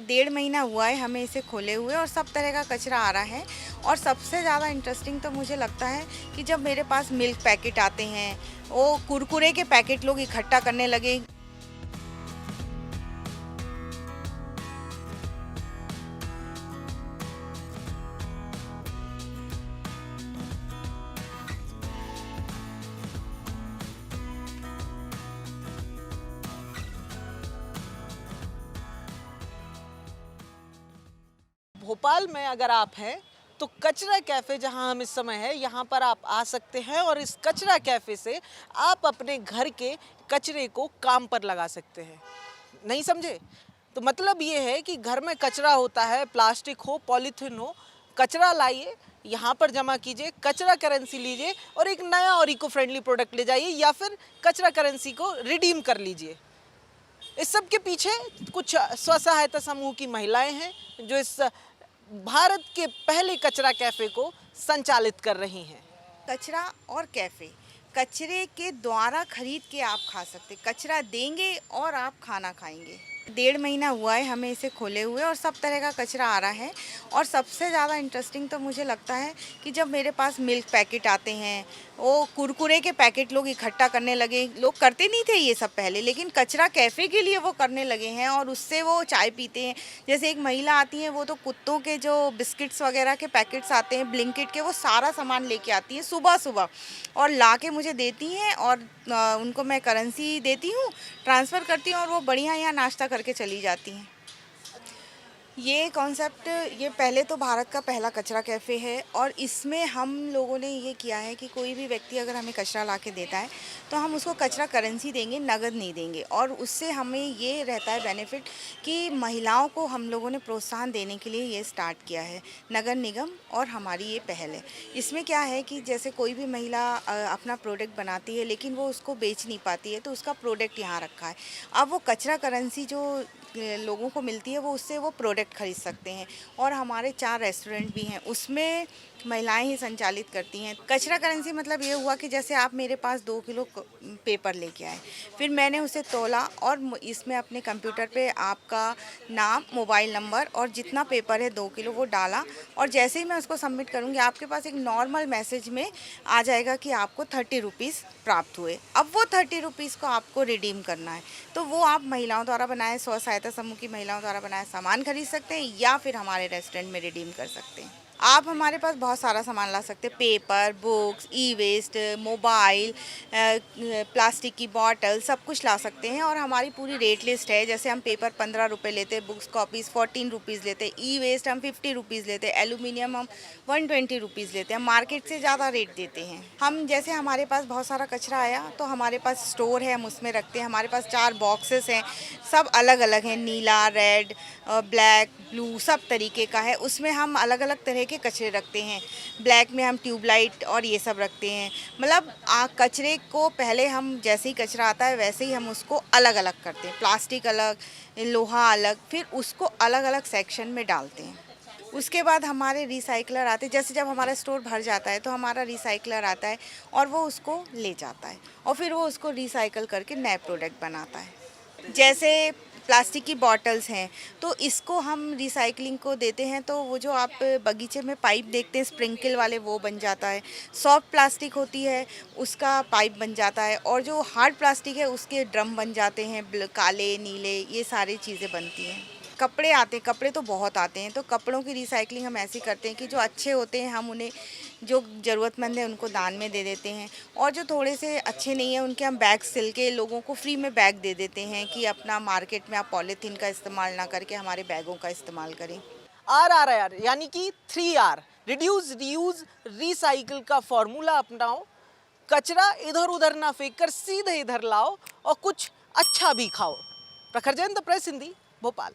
डेढ़ महीना हुआ है हमें इसे खोले हुए और सब तरह का कचरा आ रहा है। और सबसे ज़्यादा इंटरेस्टिंग तो मुझे लगता है कि जब मेरे पास मिल्क पैकेट आते हैं, वो कुरकुरे के पैकेट लोग इकट्ठा करने लगे। भोपाल में अगर आप हैं तो कचरा कैफ़े जहां हम इस समय है यहां पर आप आ सकते हैं और इस कचरा कैफ़े से आप अपने घर के कचरे को काम पर लगा सकते हैं। नहीं समझे? तो मतलब ये है कि घर में कचरा होता है, प्लास्टिक हो, पॉलीथीन हो, कचरा लाइए, यहाँ पर जमा कीजिए, कचरा करेंसी लीजिए और एक नया और इको फ्रेंडली प्रोडक्ट ले जाइए या फिर कचरा करेंसी को रिडीम कर लीजिए। इस सब के पीछे कुछ स्व सहायता समूह की महिलाएं हैं जो इस भारत के पहले कचरा कैफ़े को संचालित कर रही हैं। कचरा और कैफ़े, कचरे के द्वारा खरीद के आप खा सकते, कचरा देंगे और आप खाना खाएंगे। डेढ़ महीना हुआ है हमें इसे खोले हुए और सब तरह का कचरा आ रहा है। और सबसे ज़्यादा इंटरेस्टिंग तो मुझे लगता है कि जब मेरे पास मिल्क पैकेट आते हैं, वो कुरकुरे के पैकेट लोग इकट्ठा करने लगे। लोग करते नहीं थे ये सब पहले, लेकिन कचरा कैफ़े के लिए वो करने लगे हैं और उससे वो चाय पीते हैं। जैसे एक महिला आती है, वो तो कुत्तों के जो बिस्किट्स वगैरह के पैकेट्स आते हैं ब्लिंकिट के, वो सारा सामान लेके आती है सुबह सुबह और ला के मुझे देती हैं और उनको मैं करेंसी देती हूँ, ट्रांसफ़र करती हूँ और वो बढ़िया यहाँ नाश्ता करके चली जाती हैं। ये कॉन्सेप्ट, ये पहले तो भारत का पहला कचरा कैफ़े है और इसमें हम लोगों ने ये किया है कि कोई भी व्यक्ति अगर हमें कचरा ला के देता है तो हम उसको कचरा करेंसी देंगे, नगद नहीं देंगे। और उससे हमें ये रहता है बेनिफिट कि महिलाओं को हम लोगों ने प्रोत्साहन देने के लिए ये स्टार्ट किया है, नगर निगम और हमारी ये पहल है। इसमें क्या है कि जैसे कोई भी महिला अपना प्रोडक्ट बनाती है लेकिन वो उसको बेच नहीं पाती है, तो उसका प्रोडक्ट यहाँ रखा है। अब वो कचरा करेंसी जो लोगों को मिलती है, वो उससे वो प्रोडक्ट खरीद सकते हैं। और हमारे 4 रेस्टोरेंट भी हैं, उसमें महिलाएं ही संचालित करती हैं। कचरा करेंसी मतलब ये हुआ कि जैसे आप मेरे पास 2 किलो पेपर लेके आए, फिर मैंने उसे तौला और इसमें अपने कंप्यूटर पे आपका नाम, मोबाइल नंबर और जितना पेपर है 2 किलो वो डाला और जैसे ही मैं उसको सबमिट करूँगी, आपके पास एक नॉर्मल मैसेज में आ जाएगा कि आपको 30 रुपीज़ प्राप्त हुए। अब वो 30 रुपीज़ को आपको रिडीम करना है, तो वो आप महिलाओं द्वारा बनाए, स्व सहायता समूह की महिलाओं द्वारा बनाया सामान खरीद सकते हैं या फिर हमारे रेस्टोरेंट में रिडीम कर सकते हैं। आप हमारे पास बहुत सारा सामान ला सकते हैं, पेपर, बुक्स, ई वेस्ट, मोबाइल, प्लास्टिक की बॉटल, सब कुछ ला सकते हैं। और हमारी पूरी रेट लिस्ट है, जैसे हम पेपर 15 रुपये लेते हैं, बुक्स कॉपीज़ 14 रुपीज़ लेते हैं, ई वेस्ट हम 50 रुपीज़ लेते हैं, एल्यूमिनियम हम 120 रुपीज़ लेते हैं, मार्केट से ज़्यादा रेट देते हैं हम। जैसे हमारे पास बहुत सारा कचरा आया तो हमारे पास स्टोर है, हम उसमें रखते हैं। हमारे पास 4 बॉक्सेस हैं, सब अलग अलग हैं, नीला, रेड, ब्लैक, ब्लू, सब तरीके का है। उसमें हम अलग अलग तरह के कचरे रखते हैं। ब्लैक में हम ट्यूबलाइट और ये सब रखते हैं। मतलब कचरे को पहले हम जैसे ही कचरा आता है वैसे ही हम उसको अलग अलग करते हैं, प्लास्टिक अलग, लोहा अलग, फिर उसको अलग अलग सेक्शन में डालते हैं। उसके बाद हमारे रिसाइकलर आते हैं। जैसे जब हमारा स्टोर भर जाता है तो हमारा रिसाइकलर आता है और वो उसको ले जाता है और फिर वो उसको रिसाइकल करके नए प्रोडक्ट बनाता है। जैसे प्लास्टिक की बॉटल्स हैं तो इसको हम रिसाइकलिंग को देते हैं, तो वो जो आप बगीचे में पाइप देखते हैं स्प्रिंकल वाले, वो बन जाता है। सॉफ्ट प्लास्टिक होती है उसका पाइप बन जाता है और जो हार्ड प्लास्टिक है उसके ड्रम बन जाते हैं, काले, नीले, ये सारी चीज़ें बनती हैं। कपड़े आते हैं, कपड़े तो बहुत आते हैं, तो कपड़ों की रिसाइकलिंग हम ऐसे करते हैं कि जो अच्छे होते हैं हम उन्हें, जो ज़रूरतमंद है उनको दान में दे देते हैं और जो थोड़े से अच्छे नहीं हैं उनके हम बैग सिल के लोगों को फ्री में बैग दे देते हैं कि अपना मार्केट में आप पॉलीथीन का इस्तेमाल ना करके हमारे बैगों का इस्तेमाल करें। RRR यानी कि 3R, रिड्यूस, रीयूज, रिसाइकिल का फॉर्मूला अपनाओ। कचरा इधर उधर ना फेंक कर सीधे इधर लाओ और कुछ अच्छा भी खाओ। प्रखर जैन, द प्रेस हिंदी, भोपाल।